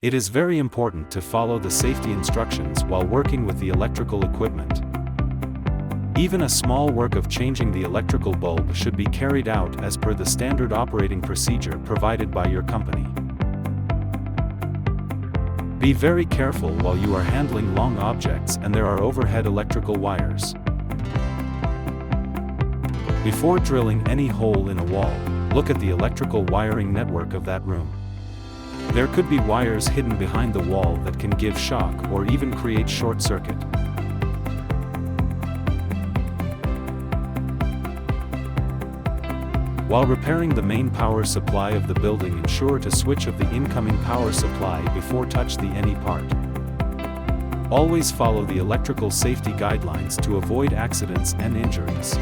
It is very important to follow the safety instructions while working with the electrical equipment. Even a small work of changing the electrical bulb should be carried out as per the standard operating procedure provided by your company. Be very careful while you are handling long objects and there are overhead electrical wires. Before drilling any hole in a wall, look at the electrical wiring network of that room. There could be wires hidden behind the wall that can give shock or even create short circuit. While repairing the main power supply of the building, ensure to switch off the incoming power supply before touch any part. Always follow the electrical safety guidelines to avoid accidents and injuries.